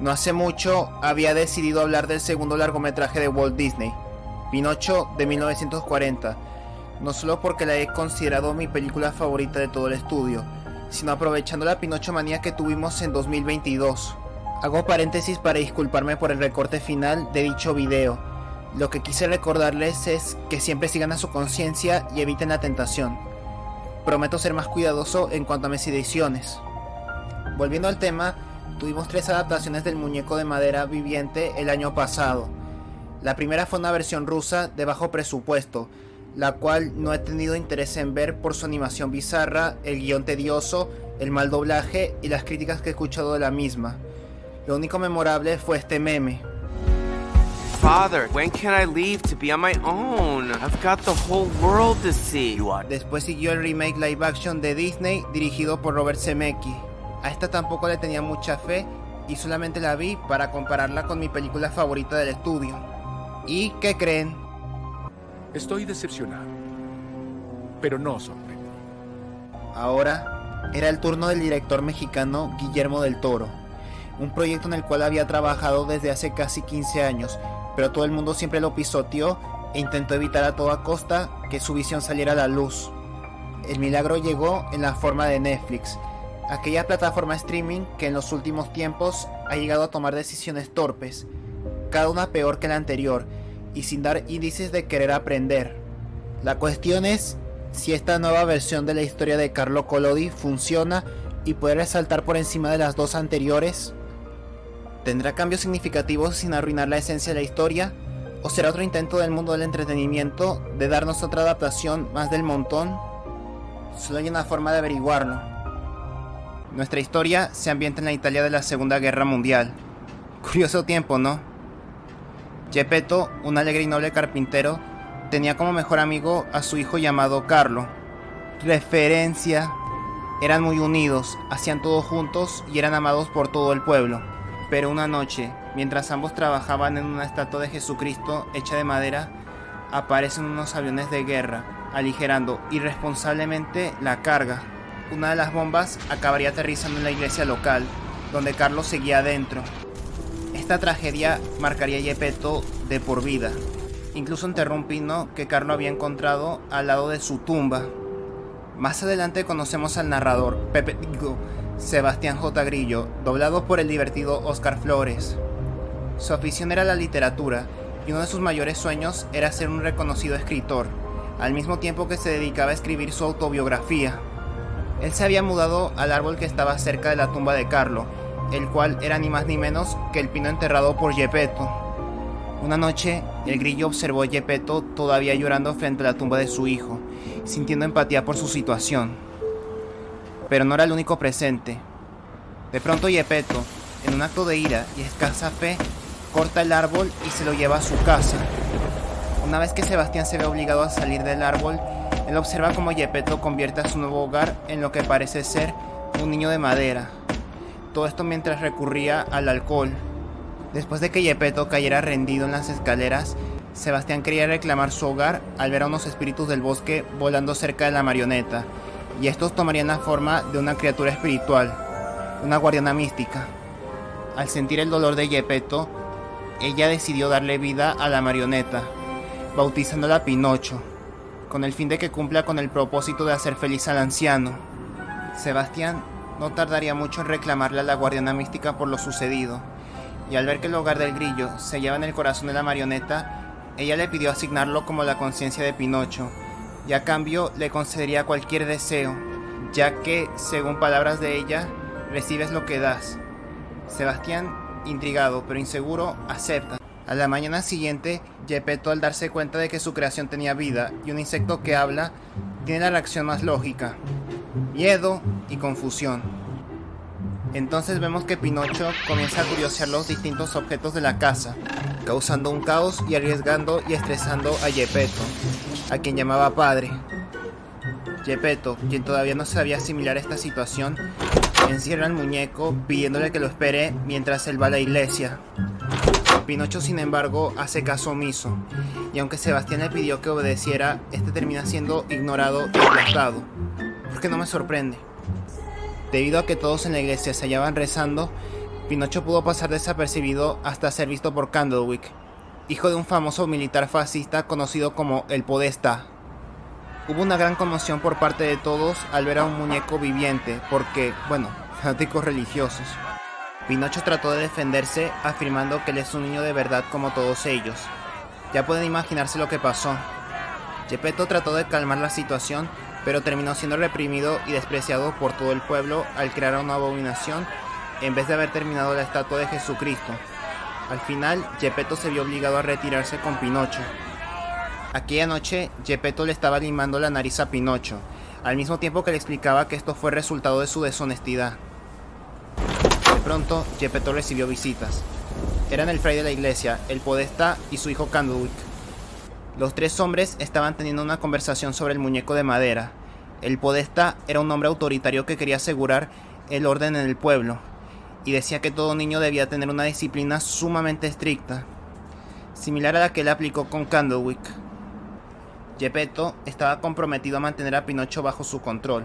No hace mucho había decidido hablar del segundo largometraje de Walt Disney, Pinocho de 1940, no solo porque la he considerado mi película favorita de todo el estudio, sino aprovechando la Pinocho manía que tuvimos en 2022. Hago paréntesis para disculparme por el recorte final de dicho video. Lo que quise recordarles es que siempre sigan a su conciencia y eviten la tentación. Prometo ser más cuidadoso en cuanto a mis ediciones. Volviendo al tema, tuvimos 3 adaptaciones del muñeco de madera viviente el año pasado. La primera fue una versión rusa de bajo presupuesto, la cual no he tenido interés en ver por su animación bizarra, el guión tedioso, el mal doblaje y las críticas que he escuchado de la misma. Lo único memorable fue este meme. Father, when can I leave to be on my own? I've got the whole world to see. Después siguió el remake live action de Disney dirigido por Robert Zemeckis. A esta tampoco le tenía mucha fe y solamente la vi para compararla con mi película favorita del estudio. ¿Y qué creen? Estoy decepcionado, pero no sorprendido. Ahora era el turno del director mexicano Guillermo del Toro, un proyecto en el cual había trabajado desde hace casi 15 años, pero todo el mundo siempre lo pisoteó e intentó evitar a toda costa que su visión saliera a la luz. El milagro llegó en la forma de Netflix, aquella plataforma streaming que en los últimos tiempos ha llegado a tomar decisiones torpes, cada una peor que la anterior y sin dar índices de querer aprender. La cuestión es si esta nueva versión de la historia de Carlo Collodi funciona y puede resaltar por encima de las dos anteriores. ¿Tendrá cambios significativos sin arruinar la esencia de la historia? ¿O será otro intento del mundo del entretenimiento de darnos otra adaptación más del montón? Solo hay una forma de averiguarlo. Nuestra historia se ambienta en la Italia de la Segunda Guerra Mundial. Curioso tiempo, ¿no? Geppetto, un alegre y noble carpintero, tenía como mejor amigo a su hijo llamado Carlo. Referencia. Eran muy unidos, hacían todo juntos y eran amados por todo el pueblo. Pero una noche, mientras ambos trabajaban en una estatua de Jesucristo hecha de madera, aparecen unos aviones de guerra, aligerando irresponsablemente la carga. Una de las bombas acabaría aterrizando en la iglesia local, donde Carlo seguía adentro. Esta tragedia marcaría a Geppetto de por vida. Incluso enterró un pino que Carlo había encontrado al lado de su tumba. Más adelante conocemos al narrador, Sebastián J. Grillo, doblado por el divertido Óscar Flores. Su afición era la literatura y uno de sus mayores sueños era ser un reconocido escritor, al mismo tiempo que se dedicaba a escribir su autobiografía. Él se había mudado al árbol que estaba cerca de la tumba de Carlo, el cual era ni más ni menos que el pino enterrado por Geppetto. Una noche, el grillo observó a Geppetto todavía llorando frente a la tumba de su hijo, sintiendo empatía por su situación. Pero no era el único presente. De pronto Geppetto, en un acto de ira y escasa fe, corta el árbol y se lo lleva a su casa. Una vez que Sebastián se ve obligado a salir del árbol, él observa cómo Geppetto convierte a su nuevo hogar en lo que parece ser un niño de madera. Todo esto mientras recurría al alcohol. Después de que Geppetto cayera rendido en las escaleras, Sebastián quería reclamar su hogar al ver a unos espíritus del bosque volando cerca de la marioneta, y estos tomarían la forma de una criatura espiritual, una guardiana mística. Al sentir el dolor de Geppetto, ella decidió darle vida a la marioneta, bautizándola Pinocho, con el fin de que cumpla con el propósito de hacer feliz al anciano. Sebastián no tardaría mucho en reclamarle a la guardiana mística por lo sucedido, y al ver que el hogar del grillo se hallaba en el corazón de la marioneta, ella le pidió asignarlo como la conciencia de Pinocho, y a cambio le concedería cualquier deseo, ya que, según palabras de ella, recibes lo que das. Sebastián, intrigado pero inseguro, acepta. A la mañana siguiente, Geppetto, al darse cuenta de que su creación tenía vida y un insecto que habla, tiene la reacción más lógica: miedo y confusión. Entonces vemos que Pinocho comienza a curiosear los distintos objetos de la casa, causando un caos y arriesgando y estresando a Geppetto, a quien llamaba padre. Geppetto, quien todavía no sabía asimilar esta situación, encierra al muñeco pidiéndole que lo espere mientras él va a la iglesia. Pinocho, sin embargo, hace caso omiso, y aunque Sebastián le pidió que obedeciera, este termina siendo ignorado y aplastado. ¿Por qué no me sorprende? Debido a que todos en la iglesia se hallaban rezando, Pinocho pudo pasar desapercibido hasta ser visto por Candlewick, hijo de un famoso militar fascista conocido como el Podestá. Hubo una gran conmoción por parte de todos al ver a un muñeco viviente porque, fanáticos religiosos. Pinocho trató de defenderse afirmando que él es un niño de verdad como todos ellos. Ya pueden imaginarse lo que pasó. Geppetto trató de calmar la situación, pero terminó siendo reprimido y despreciado por todo el pueblo al crear una abominación en vez de haber terminado la estatua de Jesucristo. Al final, Geppetto se vio obligado a retirarse con Pinocho. Aquella noche, Geppetto le estaba limando la nariz a Pinocho, al mismo tiempo que le explicaba que esto fue resultado de su deshonestidad. De pronto, Geppetto recibió visitas. Eran el fraile de la iglesia, el Podestá y su hijo Candlewick. Los tres hombres estaban teniendo una conversación sobre el muñeco de madera. El Podestá era un hombre autoritario que quería asegurar el orden en el pueblo, y decía que todo niño debía tener una disciplina sumamente estricta, similar a la que él aplicó con Candlewick. Geppetto estaba comprometido a mantener a Pinocho bajo su control,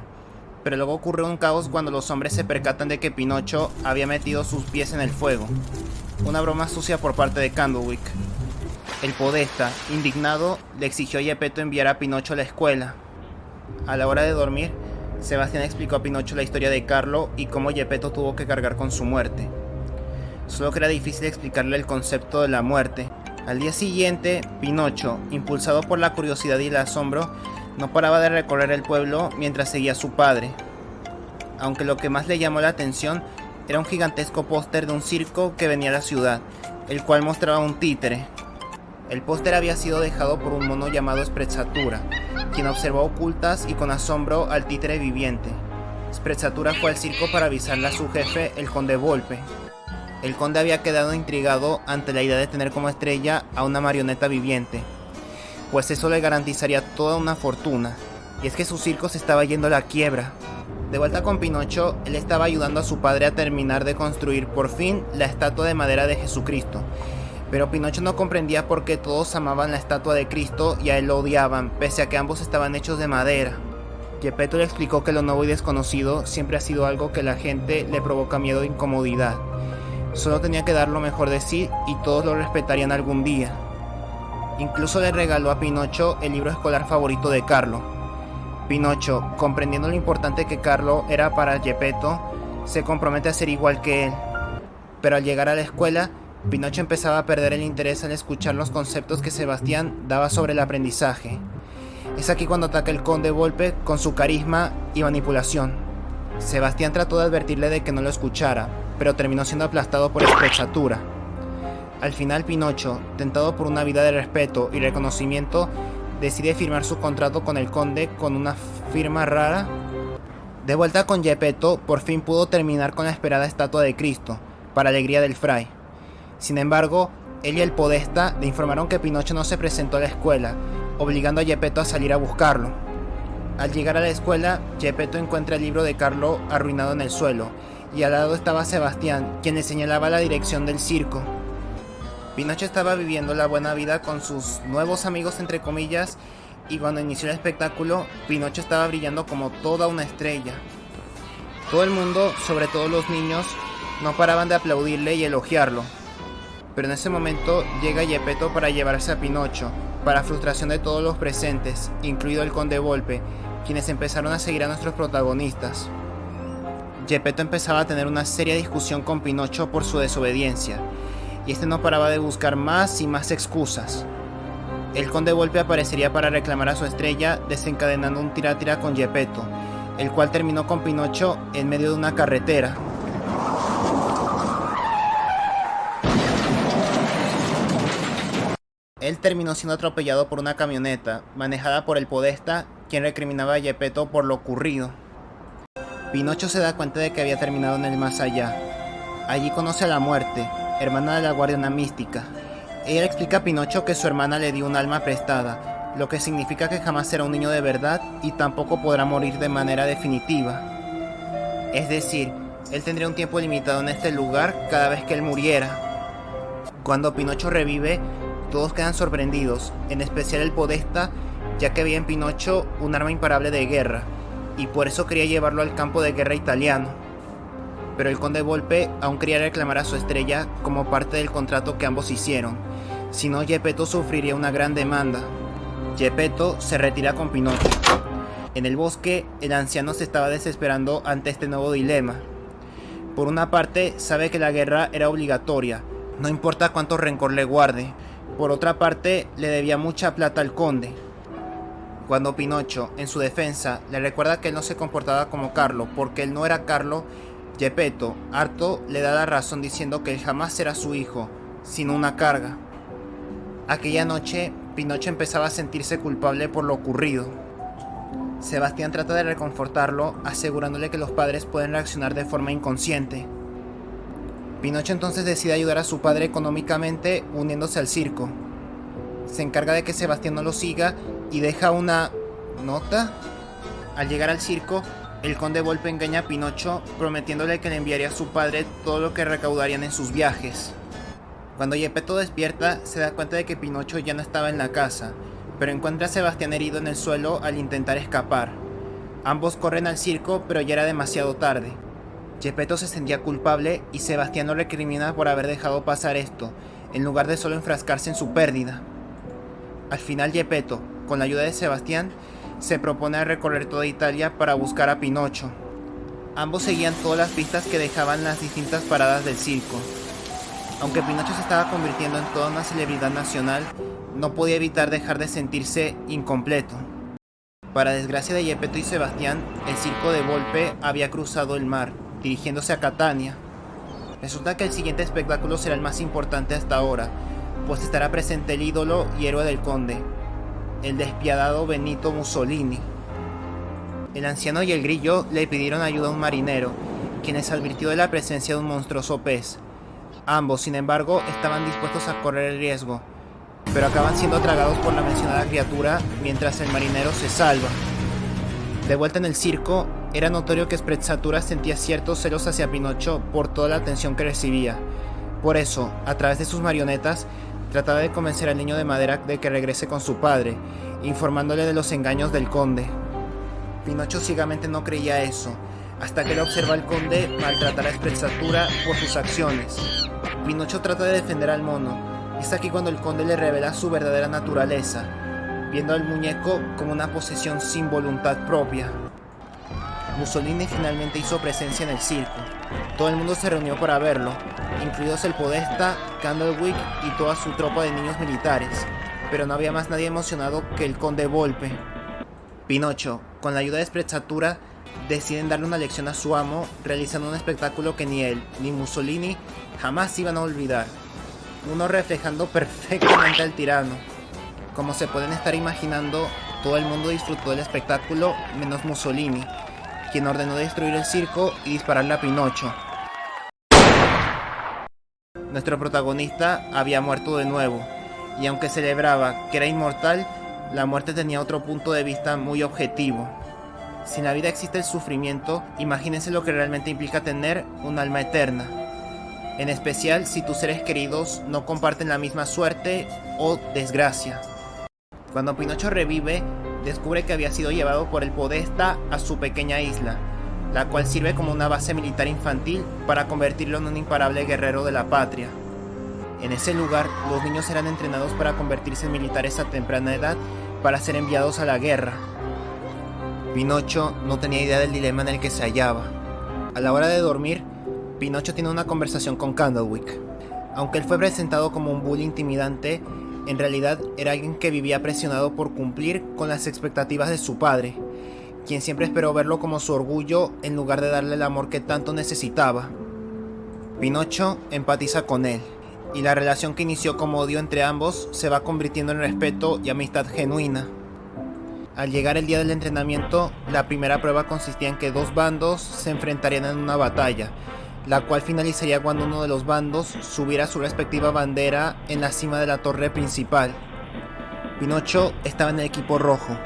pero luego ocurrió un caos cuando los hombres se percatan de que Pinocho había metido sus pies en el fuego, una broma sucia por parte de Candlewick. El Podestá, indignado, le exigió a Geppetto enviar a Pinocho a la escuela. A la hora de dormir, Sebastián explicó a Pinocho la historia de Carlo y cómo Geppetto tuvo que cargar con su muerte. Solo que era difícil explicarle el concepto de la muerte. Al día siguiente, Pinocho, impulsado por la curiosidad y el asombro, no paraba de recorrer el pueblo mientras seguía a su padre. Aunque lo que más le llamó la atención era un gigantesco póster de un circo que venía a la ciudad, el cual mostraba un títere. El póster había sido dejado por un mono llamado Sprezzatura, quien observó a ocultas y con asombro al títere viviente. Sprezzatura fue al circo para avisarle a su jefe, el conde Volpe. El conde había quedado intrigado ante la idea de tener como estrella a una marioneta viviente, pues eso le garantizaría toda una fortuna, y es que su circo se estaba yendo a la quiebra. De vuelta con Pinocho, él estaba ayudando a su padre a terminar de construir por fin la estatua de madera de Jesucristo, pero Pinocho no comprendía por qué todos amaban la estatua de Cristo y a él lo odiaban, pese a que ambos estaban hechos de madera. Geppetto le explicó que lo nuevo y desconocido siempre ha sido algo que a la gente le provoca miedo e incomodidad. Solo tenía que dar lo mejor de sí y todos lo respetarían algún día. Incluso le regaló a Pinocho el libro escolar favorito de Carlo. Pinocho, comprendiendo lo importante que Carlo era para Geppetto, se compromete a ser igual que él. Pero al llegar a la escuela, Pinocho empezaba a perder el interés al escuchar los conceptos que Sebastián daba sobre el aprendizaje. Es aquí cuando ataca el conde Volpe con su carisma y manipulación. Sebastián trató de advertirle de que no lo escuchara, pero terminó siendo aplastado por Sprezzatura. Al final Pinocho, tentado por una vida de respeto y reconocimiento, decide firmar su contrato con el conde con una firma rara. De vuelta con Geppetto, por fin pudo terminar con la esperada estatua de Cristo, para alegría del fray. Sin embargo, él y el Podestá le informaron que Pinocho no se presentó a la escuela, obligando a Geppetto a salir a buscarlo. Al llegar a la escuela, Geppetto encuentra el libro de Carlo arruinado en el suelo, y al lado estaba Sebastián, quien le señalaba la dirección del circo. Pinocho estaba viviendo la buena vida con sus nuevos amigos entre comillas, y cuando inició el espectáculo, Pinocho estaba brillando como toda una estrella. Todo el mundo, sobre todo los niños, no paraban de aplaudirle y elogiarlo. Pero en ese momento llega Geppetto para llevarse a Pinocho, para frustración de todos los presentes, incluido el conde Volpe, quienes empezaron a seguir a nuestros protagonistas. Geppetto empezaba a tener una seria discusión con Pinocho por su desobediencia, y este no paraba de buscar más y más excusas. El conde Volpe aparecería para reclamar a su estrella, desencadenando un tira-tira con Geppetto, el cual terminó con Pinocho en medio de una carretera. Él terminó siendo atropellado por una camioneta, manejada por el Podestá, quien recriminaba a Geppetto por lo ocurrido. Pinocho se da cuenta de que había terminado en el más allá. Allí conoce a la muerte, hermana de la guardiana mística. Ella le explica a Pinocho que su hermana le dio un alma prestada, lo que significa que jamás será un niño de verdad y tampoco podrá morir de manera definitiva. Es decir, él tendría un tiempo limitado en este lugar cada vez que él muriera. Cuando Pinocho revive, todos quedan sorprendidos, en especial el Podestá, ya que veía en Pinocho un arma imparable de guerra, y por eso quería llevarlo al campo de guerra italiano. pero el conde Volpe aún quería reclamar a su estrella como parte del contrato que ambos hicieron, si no Geppetto sufriría una gran demanda. Geppetto se retira con Pinocho. En el bosque, el anciano se estaba desesperando ante este nuevo dilema. Por una parte, sabe que la guerra era obligatoria, no importa cuánto rencor le guarde. Por otra parte, le debía mucha plata al conde. Cuando Pinocho, en su defensa, le recuerda que él no se comportaba como Carlo porque él no era Carlo, Geppetto, harto, le da la razón diciendo que él jamás será su hijo, sino una carga. Aquella noche, Pinocho empezaba a sentirse culpable por lo ocurrido. Sebastián trata de reconfortarlo, asegurándole que los padres pueden reaccionar de forma inconsciente. Pinocho entonces decide ayudar a su padre económicamente uniéndose al circo. Se encarga de que Sebastián no lo siga y deja una nota. Al llegar al circo, el conde Volpe engaña a Pinocho prometiéndole que le enviaría a su padre todo lo que recaudarían en sus viajes. Cuando Geppetto despierta, se da cuenta de que Pinocho ya no estaba en la casa, pero encuentra a Sebastián herido en el suelo al intentar escapar. Ambos corren al circo, pero ya era demasiado tarde. Geppetto se sentía culpable y Sebastián lo recrimina por haber dejado pasar esto, en lugar de solo enfrascarse en su pérdida. Al final Geppetto, con la ayuda de Sebastián, se propone recorrer toda Italia para buscar a Pinocho. Ambos seguían todas las pistas que dejaban las distintas paradas del circo. Aunque Pinocho se estaba convirtiendo en toda una celebridad nacional, no podía evitar dejar de sentirse incompleto. Para desgracia de Geppetto y Sebastián, el circo de Volpe había cruzado el mar, dirigiéndose a Catania. Resulta que el siguiente espectáculo será el más importante hasta ahora, pues estará presente el ídolo y héroe del conde, el despiadado Benito Mussolini. El anciano y el grillo le pidieron ayuda a un marinero, quien les advirtió de la presencia de un monstruoso pez. Ambos, sin embargo, estaban dispuestos a correr el riesgo, pero acaban siendo tragados por la mencionada criatura mientras el marinero se salva. De vuelta en el circo, era notorio que Sprezzatura sentía ciertos celos hacia Pinocho por toda la atención que recibía. Por eso, a través de sus marionetas, trataba de convencer al niño de madera de que regrese con su padre, informándole de los engaños del conde. Pinocho ciegamente no creía eso, hasta que le observa al conde maltratar a Sprezzatura por sus acciones. Pinocho trata de defender al mono, y es aquí cuando el conde le revela su verdadera naturaleza, viendo al muñeco como una posesión sin voluntad propia. Mussolini finalmente hizo presencia en el circo. Todo el mundo se reunió para verlo, incluidos el podesta, Candlewick y toda su tropa de niños militares, pero no había más nadie emocionado que el conde Volpe. Pinocho, con la ayuda de Sprezzatura, deciden darle una lección a su amo, realizando un espectáculo que ni él ni Mussolini jamás iban a olvidar, uno reflejando perfectamente al tirano. Como se pueden estar imaginando, todo el mundo disfrutó del espectáculo menos Mussolini, quien ordenó destruir el circo y dispararle a Pinocho. Nuestro protagonista había muerto de nuevo, y aunque celebraba que era inmortal, la muerte tenía otro punto de vista muy objetivo. Si en la vida existe el sufrimiento, imagínense lo que realmente implica tener un alma eterna. En especial si tus seres queridos no comparten la misma suerte o desgracia. Cuando Pinocho revive, descubre que había sido llevado por el podesta a su pequeña isla, la cual sirve como una base militar infantil para convertirlo en un imparable guerrero de la patria. En ese lugar, los niños eran entrenados para convertirse en militares a temprana edad para ser enviados a la guerra. Pinocho no tenía idea del dilema en el que se hallaba. A la hora de dormir, Pinocho tiene una conversación con Candlewick. Aunque él fue presentado como un bully intimidante, en realidad era alguien que vivía presionado por cumplir con las expectativas de su padre, quien siempre esperó verlo como su orgullo en lugar de darle el amor que tanto necesitaba. Pinocho empatiza con él, y la relación que inició como odio entre ambos se va convirtiendo en respeto y amistad genuina. Al llegar el día del entrenamiento, la primera prueba consistía en que dos bandos se enfrentarían en una batalla, la cual finalizaría cuando uno de los bandos subiera su respectiva bandera en la cima de la torre principal. Pinocho estaba en el equipo rojo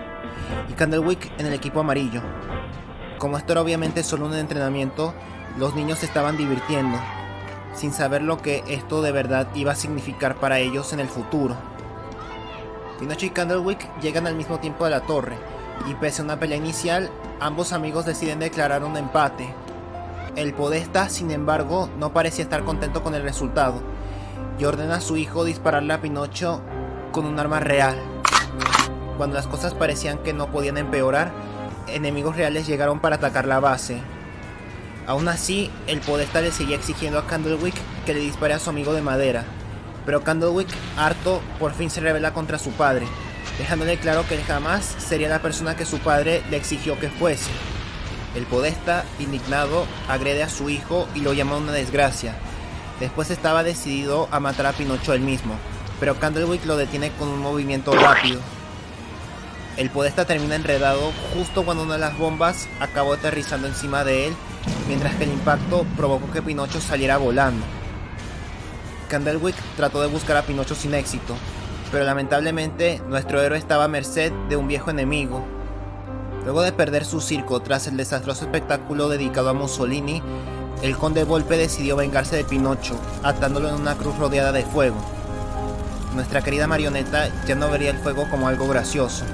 y Candlewick en el equipo amarillo. Como esto era obviamente solo un entrenamiento, los niños se estaban divirtiendo, sin saber lo que esto de verdad iba a significar para ellos en el futuro. Pinocho y Candlewick llegan al mismo tiempo a la torre, y pese a una pelea inicial, ambos amigos deciden declarar un empate. El podesta, sin embargo, no parecía estar contento con el resultado y ordena a su hijo dispararle a Pinocho con un arma real. Cuando las cosas parecían que no podían empeorar, enemigos reales llegaron para atacar la base. Aún así, el podesta le seguía exigiendo a Candlewick que le dispare a su amigo de madera, pero Candlewick, harto, por fin se rebela contra su padre, dejándole claro que él jamás sería la persona que su padre le exigió que fuese. El podesta, indignado, agrede a su hijo y lo llama una desgracia. Después estaba decidido a matar a Pinocho él mismo, pero Candlewick lo detiene con un movimiento rápido. El podesta termina enredado justo cuando una de las bombas acabó aterrizando encima de él, mientras que el impacto provocó que Pinocho saliera volando. Candlewick trató de buscar a Pinocho sin éxito, pero lamentablemente nuestro héroe estaba a merced de un viejo enemigo. Luego de perder su circo tras el desastroso espectáculo dedicado a Mussolini, el conde Volpe decidió vengarse de Pinocho, atándolo en una cruz rodeada de fuego. Nuestra querida marioneta ya no vería el fuego como algo gracioso.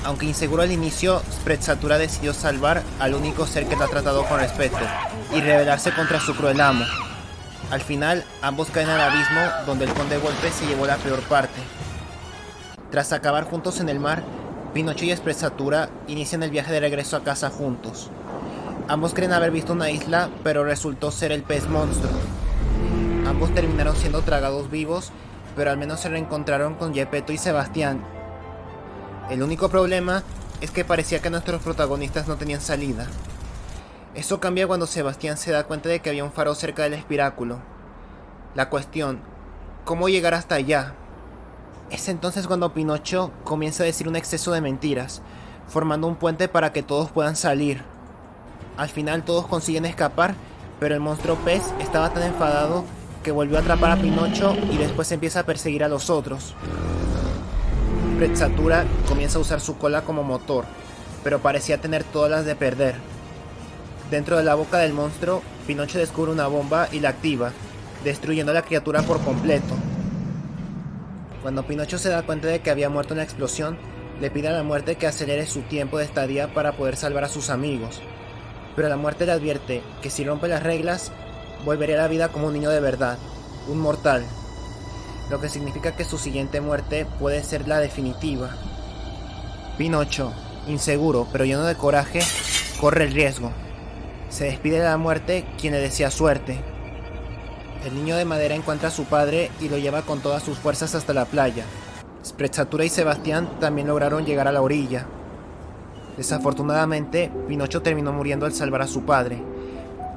Aunque inseguro al inicio, Sprezzatura decidió salvar al único ser que la ha tratado con respeto y rebelarse contra su cruel amo. Al final, ambos caen al abismo donde el conde Volpe se llevó la peor parte. Tras acabar juntos en el mar, Pinocho y Sprezzatura inician el viaje de regreso a casa juntos. Ambos creen haber visto una isla, pero resultó ser el pez monstruo. Ambos terminaron siendo tragados vivos, pero al menos se reencontraron con Geppetto y Sebastián. El único problema es que parecía que nuestros protagonistas no tenían salida. Eso cambia cuando Sebastián se da cuenta de que había un faro cerca del espiráculo. La cuestión, ¿cómo llegar hasta allá? Es entonces cuando Pinocho comienza a decir un exceso de mentiras, formando un puente para que todos puedan salir. Al final todos consiguen escapar, pero el monstruo pez estaba tan enfadado que volvió a atrapar a Pinocho y después empieza a perseguir a los otros. Sprezzatura comienza a usar su cola como motor, pero parecía tener todas las de perder. Dentro de la boca del monstruo, Pinocho descubre una bomba y la activa, destruyendo a la criatura por completo. Cuando Pinocho se da cuenta de que había muerto en la explosión, le pide a la muerte que acelere su tiempo de estadía para poder salvar a sus amigos. Pero la muerte le advierte que si rompe las reglas, volvería a la vida como un niño de verdad, un mortal. Lo que significa que su siguiente muerte puede ser la definitiva. Pinocho, inseguro pero lleno de coraje, corre el riesgo. Se despide de la muerte, quien le desea suerte. El niño de madera encuentra a su padre y lo lleva con todas sus fuerzas hasta la playa. Sprezzatura y Sebastián también lograron llegar a la orilla. Desafortunadamente, Pinocho terminó muriendo al salvar a su padre,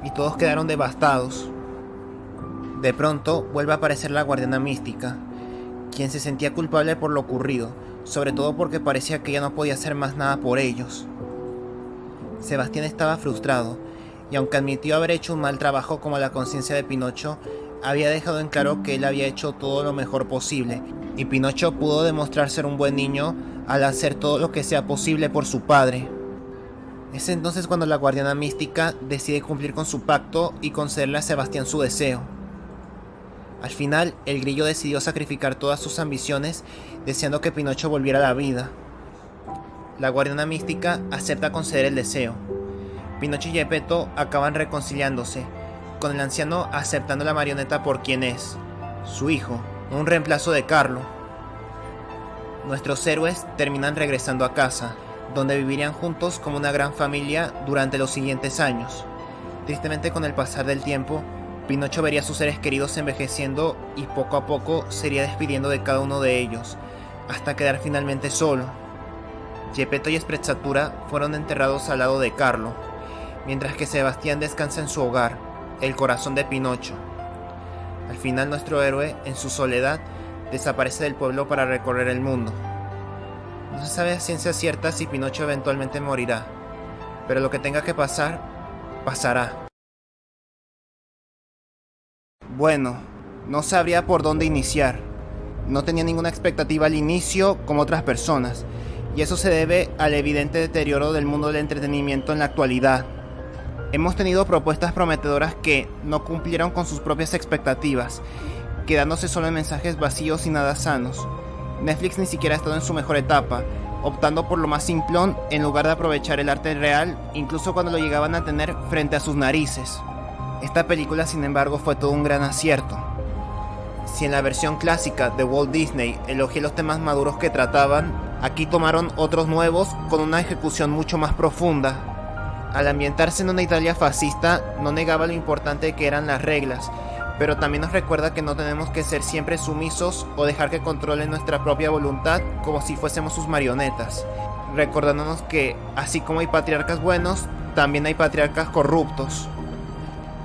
y todos quedaron devastados. De pronto, vuelve a aparecer la guardiana mística, quien se sentía culpable por lo ocurrido, sobre todo porque parecía que ya no podía hacer más nada por ellos. Sebastián estaba frustrado, y aunque admitió haber hecho un mal trabajo como la conciencia de Pinocho, había dejado en claro que él había hecho todo lo mejor posible, y Pinocho pudo demostrar ser un buen niño al hacer todo lo que sea posible por su padre. Es entonces cuando la guardiana mística decide cumplir con su pacto y concederle a Sebastián su deseo. Al final, el grillo decidió sacrificar todas sus ambiciones, deseando que Pinocho volviera a la vida. La guardiana mística acepta conceder el deseo. Pinocho y Geppetto acaban reconciliándose, con el anciano aceptando la marioneta por quien es, su hijo, un reemplazo de Carlo. Nuestros héroes terminan regresando a casa, donde vivirían juntos como una gran familia durante los siguientes años. Tristemente, con el pasar del tiempo, Pinocho vería a sus seres queridos envejeciendo y poco a poco se iría despidiendo de cada uno de ellos, hasta quedar finalmente solo. Geppetto y Sprezzatura fueron enterrados al lado de Carlo, mientras que Sebastián descansa en su hogar, el corazón de Pinocho. Al final, nuestro héroe, en su soledad, desaparece del pueblo para recorrer el mundo. No se sabe a ciencia cierta si Pinocho eventualmente morirá, pero lo que tenga que pasar, pasará. Bueno, no sabría por dónde iniciar. No tenía ninguna expectativa al inicio como otras personas, y eso se debe al evidente deterioro del mundo del entretenimiento en la actualidad. Hemos tenido propuestas prometedoras que no cumplieron con sus propias expectativas, quedándose solo en mensajes vacíos y nada sanos. Netflix ni siquiera ha estado en su mejor etapa, optando por lo más simplón en lugar de aprovechar el arte real, incluso cuando lo llegaban a tener frente a sus narices. Esta película, sin embargo, fue todo un gran acierto. Si en la versión clásica de Walt Disney elogié los temas maduros que trataban, aquí tomaron otros nuevos con una ejecución mucho más profunda. Al ambientarse en una Italia fascista, no negaba lo importante que eran las reglas, pero también nos recuerda que no tenemos que ser siempre sumisos o dejar que controlen nuestra propia voluntad como si fuésemos sus marionetas, recordándonos que, así como hay patriarcas buenos, también hay patriarcas corruptos.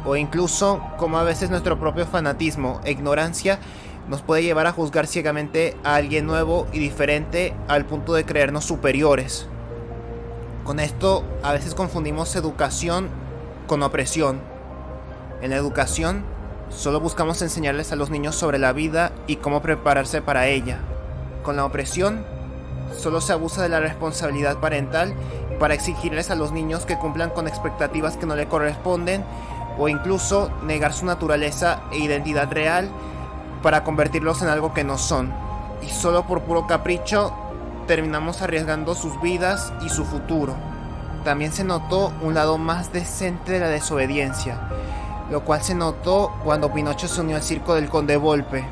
O incluso, como a veces nuestro propio fanatismo e ignorancia nos puede llevar a juzgar ciegamente a alguien nuevo y diferente al punto de creernos superiores. Con esto, a veces confundimos educación con opresión. En la educación, solo buscamos enseñarles a los niños sobre la vida y cómo prepararse para ella. Con la opresión, solo se abusa de la responsabilidad parental para exigirles a los niños que cumplan con expectativas que no le corresponden, o incluso negar su naturaleza e identidad real para convertirlos en algo que no son. Y solo por puro capricho terminamos arriesgando sus vidas y su futuro. También se notó un lado más decente de la desobediencia, lo cual se notó cuando Pinocho se unió al circo del Conde Volpe.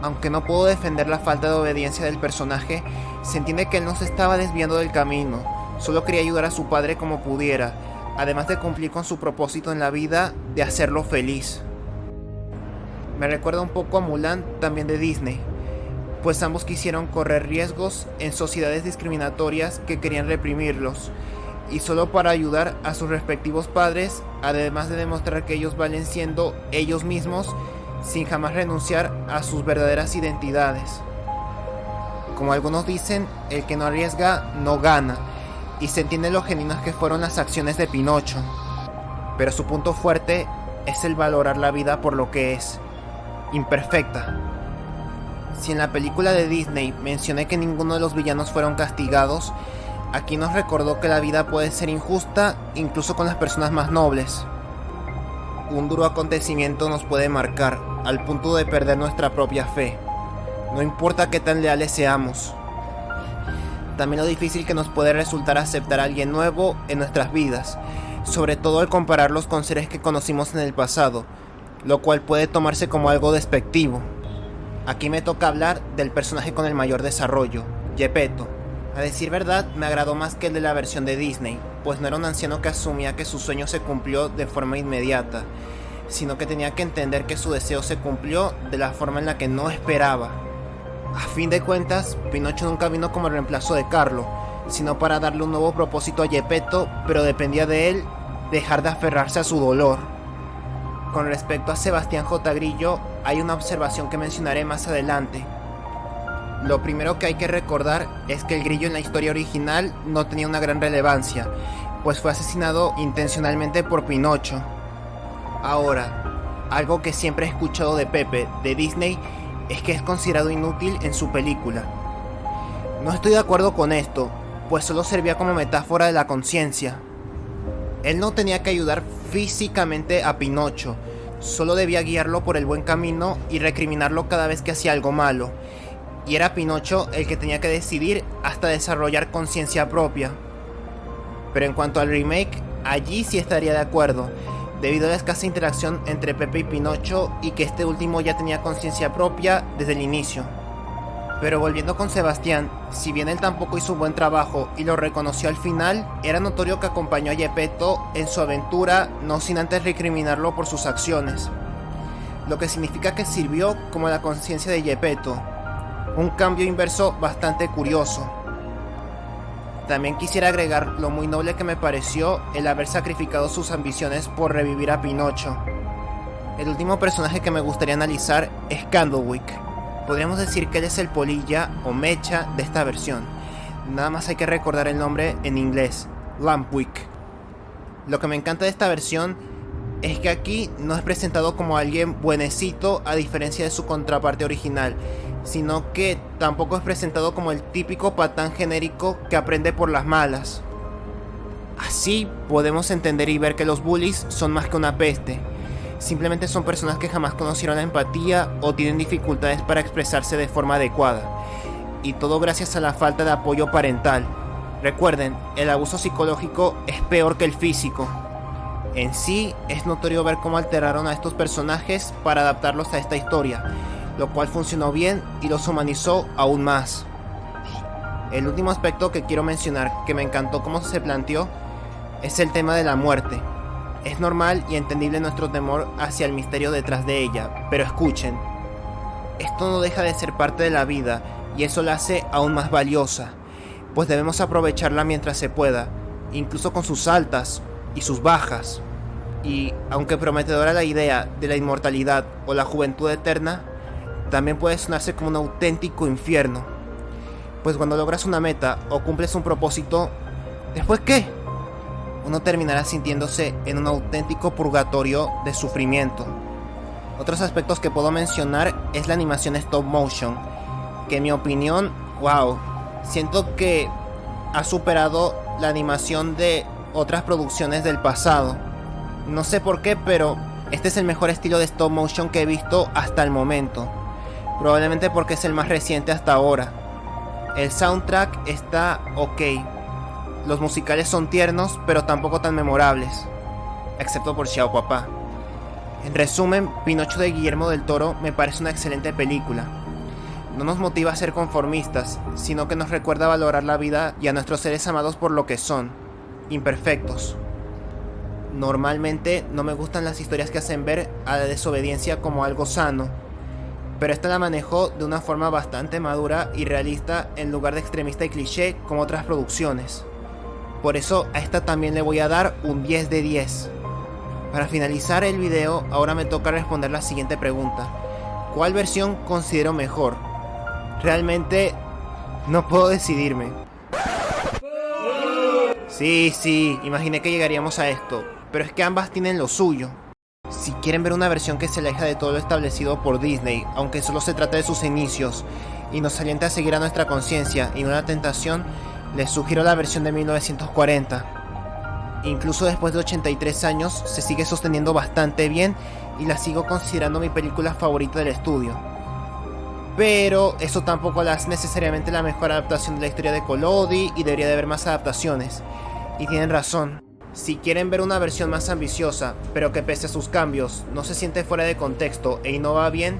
Aunque no puedo defender la falta de obediencia del personaje, se entiende que él no se estaba desviando del camino, solo quería ayudar a su padre como pudiera, además de cumplir con su propósito en la vida de hacerlo feliz. Me recuerda un poco a Mulan, también de Disney, pues ambos quisieron correr riesgos en sociedades discriminatorias que querían reprimirlos, y solo para ayudar a sus respectivos padres, además de demostrar que ellos valen siendo ellos mismos, sin jamás renunciar a sus verdaderas identidades. Como algunos dicen, el que no arriesga no gana, y se entiende lo genuinas que fueron las acciones de Pinocho, pero su punto fuerte es el valorar la vida por lo que es, imperfecta. Si en la película de Disney mencioné que ninguno de los villanos fueron castigados, aquí nos recordó que la vida puede ser injusta incluso con las personas más nobles. Un duro acontecimiento nos puede marcar al punto de perder nuestra propia fe, no importa qué tan leales seamos. También lo difícil que nos puede resultar aceptar a alguien nuevo en nuestras vidas, sobre todo al compararlos con seres que conocimos en el pasado, lo cual puede tomarse como algo despectivo. Aquí me toca hablar del personaje con el mayor desarrollo, Geppetto. A decir verdad, me agradó más que el de la versión de Disney, pues no era un anciano que asumía que su sueño se cumplió de forma inmediata, sino que tenía que entender que su deseo se cumplió de la forma en la que no esperaba. A fin de cuentas, Pinocho nunca vino como el reemplazo de Carlo, sino para darle un nuevo propósito a Geppetto, pero dependía de él dejar de aferrarse a su dolor. Con respecto a Sebastián J. Grillo, hay una observación que mencionaré más adelante. Lo primero que hay que recordar es que el grillo en la historia original no tenía una gran relevancia, pues fue asesinado intencionalmente por Pinocho. Ahora, algo que siempre he escuchado de Pepe, de Disney, es que es considerado inútil en su película. No estoy de acuerdo con esto, pues solo servía como metáfora de la conciencia. Él no tenía que ayudar físicamente a Pinocho, solo debía guiarlo por el buen camino y recriminarlo cada vez que hacía algo malo. Y era Pinocho el que tenía que decidir hasta desarrollar conciencia propia. Pero en cuanto al remake, allí sí estaría de acuerdo, debido a la escasa interacción entre Pepe y Pinocho y que este último ya tenía conciencia propia desde el inicio. Pero volviendo con Sebastián, si bien él tampoco hizo un buen trabajo y lo reconoció al final, era notorio que acompañó a Geppetto en su aventura, no sin antes recriminarlo por sus acciones. Lo que significa que sirvió como la conciencia de Geppetto, un cambio inverso bastante curioso. También quisiera agregar lo muy noble que me pareció el haber sacrificado sus ambiciones por revivir a Pinocho. El último personaje que me gustaría analizar es Candlewick. Podríamos decir que él es el polilla o mecha de esta versión. Nada más hay que recordar el nombre en inglés, Lampwick. Lo que me encanta de esta versión es que aquí no es presentado como alguien buenecito a diferencia de su contraparte original, sino que tampoco es presentado como el típico patán genérico que aprende por las malas. Así podemos entender y ver que los bullies son más que una peste. Simplemente son personas que jamás conocieron la empatía o tienen dificultades para expresarse de forma adecuada. Y todo gracias a la falta de apoyo parental. Recuerden, el abuso psicológico es peor que el físico. En sí, es notorio ver cómo alteraron a estos personajes para adaptarlos a esta historia, lo cual funcionó bien y los humanizó aún más. El último aspecto que quiero mencionar, que me encantó cómo se planteó, es el tema de la muerte. Es normal y entendible nuestro temor hacia el misterio detrás de ella, pero escuchen, esto no deja de ser parte de la vida y eso la hace aún más valiosa, pues debemos aprovecharla mientras se pueda, incluso con sus altas y sus bajas. Y aunque prometedora la idea de la inmortalidad o la juventud eterna, también puede sonarse como un auténtico infierno, pues cuando logras una meta o cumples un propósito, ¿después qué? Uno terminará sintiéndose en un auténtico purgatorio de sufrimiento. Otros aspectos que puedo mencionar es la animación stop motion, que en mi opinión, wow, siento que ha superado la animación de otras producciones del pasado. No sé por qué, pero este es el mejor estilo de stop motion que he visto hasta el momento. Probablemente porque es el más reciente hasta ahora. El soundtrack está ok. Los musicales son tiernos, pero tampoco tan memorables, excepto por Xiao Papá. En resumen, Pinocho de Guillermo del Toro me parece una excelente película. No nos motiva a ser conformistas, sino que nos recuerda valorar la vida y a nuestros seres amados por lo que son, imperfectos. Normalmente no me gustan las historias que hacen ver a la desobediencia como algo sano, pero esta la manejó de una forma bastante madura y realista en lugar de extremista y cliché como otras producciones. Por eso a esta también le voy a dar un 10 de 10. Para finalizar el video, ahora me toca responder la siguiente pregunta. ¿Cuál versión considero mejor? Realmente no puedo decidirme. Sí, imaginé que llegaríamos a esto, pero es que ambas tienen lo suyo. Si quieren ver una versión que se aleja de todo lo establecido por Disney, aunque solo se trate de sus inicios, y nos alienta a seguir a nuestra conciencia y no a la tentación, les sugiero la versión de 1940. Incluso después de 83 años, se sigue sosteniendo bastante bien y la sigo considerando mi película favorita del estudio. Pero eso tampoco la hace necesariamente la mejor adaptación de la historia de Collodi y debería de haber más adaptaciones. Y tienen razón. Si quieren ver una versión más ambiciosa, pero que pese a sus cambios no se siente fuera de contexto e innova bien,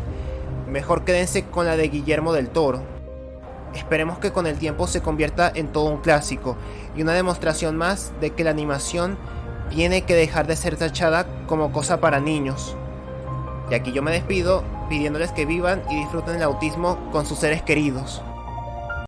mejor quédense con la de Guillermo del Toro. Esperemos que con el tiempo se convierta en todo un clásico y una demostración más de que la animación tiene que dejar de ser tachada como cosa para niños. Y aquí yo me despido pidiéndoles que vivan y disfruten el autismo con sus seres queridos.